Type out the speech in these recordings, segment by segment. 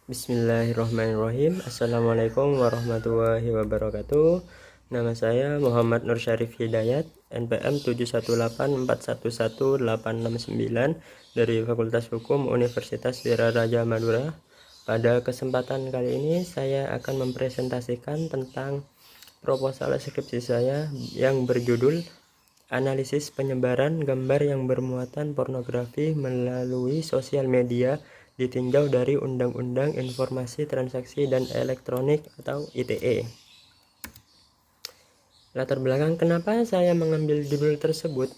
Bismillahirrahmanirrahim. Assalamualaikum warahmatullahi wabarakatuh. Nama saya Muhammad Nur Syarif Hidayat, NPM 718411869 dari Fakultas Hukum Universitas Wiraraja Madura. Pada kesempatan kali ini saya akan mempresentasikan tentang proposal skripsi saya yang berjudul Analisis Penyebaran Gambar yang Bermuatan Pornografi Melalui Sosial Media ditinjau dari Undang-Undang Informasi Transaksi dan Elektronik atau ITE. Latar belakang kenapa saya mengambil judul tersebut,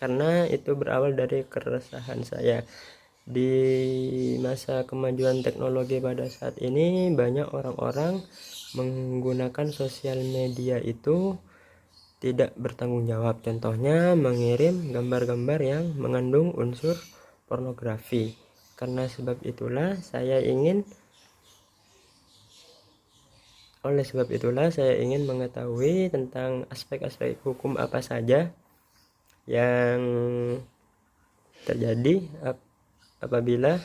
karena itu berawal dari keresahan saya. Di masa kemajuan teknologi pada saat ini, banyak orang-orang menggunakan sosial media itu tidak bertanggung jawab. Contohnya mengirim gambar-gambar yang mengandung unsur pornografi. Karena sebab itulah saya ingin mengetahui tentang aspek-aspek hukum apa saja yang terjadi apabila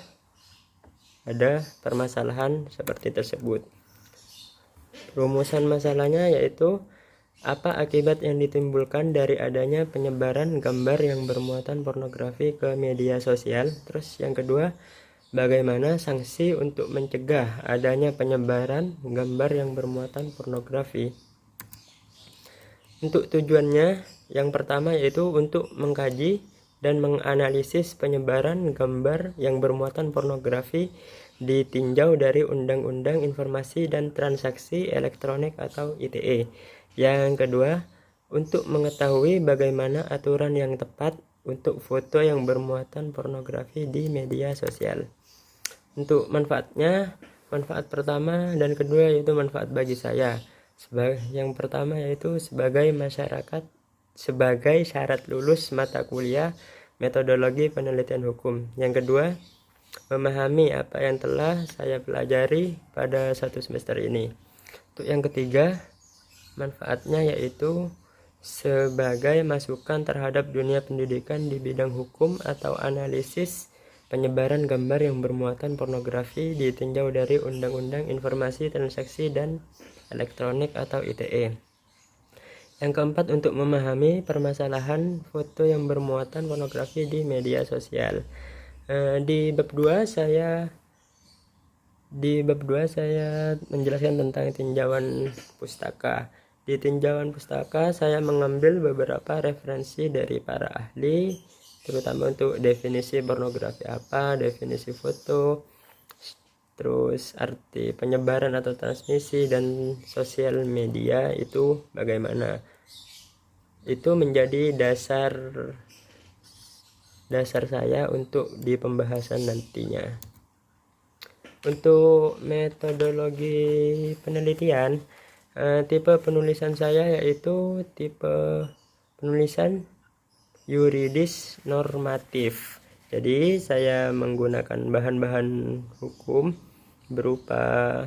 ada permasalahan seperti tersebut. Rumusan masalahnya yaitu apa akibat yang ditimbulkan dari adanya penyebaran gambar yang bermuatan pornografi ke media sosial. Terus yang kedua, bagaimana sanksi untuk mencegah adanya penyebaran gambar yang bermuatan pornografi. Untuk tujuannya, yang pertama yaitu untuk mengkaji dan menganalisis penyebaran gambar yang bermuatan pornografi ditinjau dari Undang-Undang Informasi dan Transaksi Elektronik atau ITE. Yang kedua, untuk mengetahui bagaimana aturan yang tepat untuk foto yang bermuatan pornografi di media sosial. Untuk manfaatnya, manfaat pertama dan kedua yaitu manfaat bagi saya. Yang pertama yaitu sebagai masyarakat, sebagai syarat lulus mata kuliah metodologi penelitian hukum. Yang kedua, memahami apa yang telah saya pelajari pada satu semester ini. Untuk yang ketiga, manfaatnya yaitu sebagai masukan terhadap dunia pendidikan di bidang hukum atau analisis penyebaran gambar yang bermuatan pornografi ditinjau dari Undang-Undang Informasi Transaksi dan Elektronik atau ITE. Yang keempat, untuk memahami permasalahan foto yang bermuatan pornografi di media sosial. Di bab 2 saya menjelaskan tentang tinjauan pustaka. Di tinjauan pustaka saya mengambil beberapa referensi dari para ahli, terutama untuk definisi pornografi apa, definisi foto, terus arti penyebaran atau transmisi, dan sosial media itu bagaimana. Itu menjadi dasar saya untuk di pembahasan nantinya. Untuk metodologi penelitian, tipe penulisan saya yaitu tipe penulisan yuridis normatif. Jadi saya menggunakan bahan-bahan hukum berupa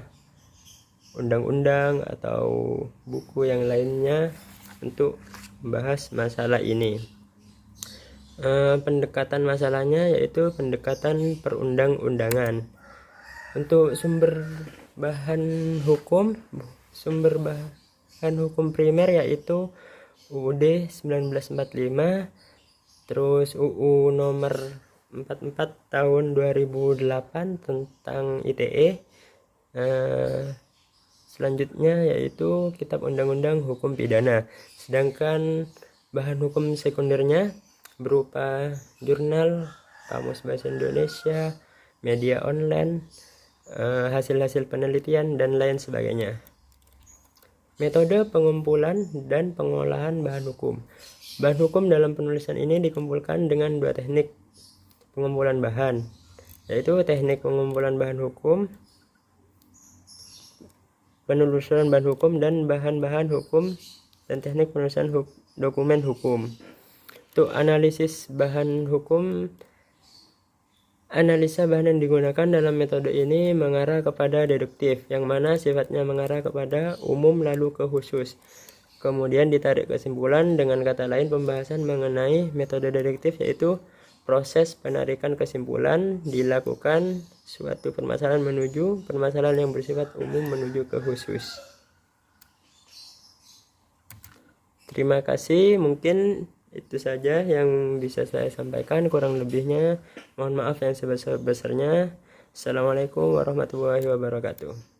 undang-undang atau buku yang lainnya untuk membahas masalah ini. Pendekatan masalahnya yaitu pendekatan perundang-undangan. Untuk sumber bahan hukum primer yaitu UUD 1945, terus UU nomor 44 tahun 2008 tentang ITE. Selanjutnya yaitu Kitab Undang-Undang Hukum Pidana. Sedangkan bahan hukum sekundernya berupa jurnal, Kamus Bahasa Indonesia, media online, hasil-hasil penelitian, dan lain sebagainya. Metode pengumpulan dan pengolahan bahan hukum. Bahan hukum dalam penulisan ini dikumpulkan dengan dua teknik pengumpulan bahan, yaitu teknik pengumpulan bahan hukum, penelusuran bahan hukum, dan bahan-bahan hukum, dan teknik penulisan dokumen hukum. Untuk analisis bahan hukum, analisa bahan yang digunakan dalam metode ini mengarah kepada deduktif, yang mana sifatnya mengarah kepada umum lalu ke khusus. Kemudian ditarik kesimpulan, dengan kata lain pembahasan mengenai metode deduktif yaitu proses penarikan kesimpulan dilakukan suatu permasalahan menuju permasalahan yang bersifat umum menuju ke khusus. Terima kasih, mungkin itu saja yang bisa saya sampaikan, kurang lebihnya mohon maaf yang sebesar-besarnya. Assalamualaikum warahmatullahi wabarakatuh.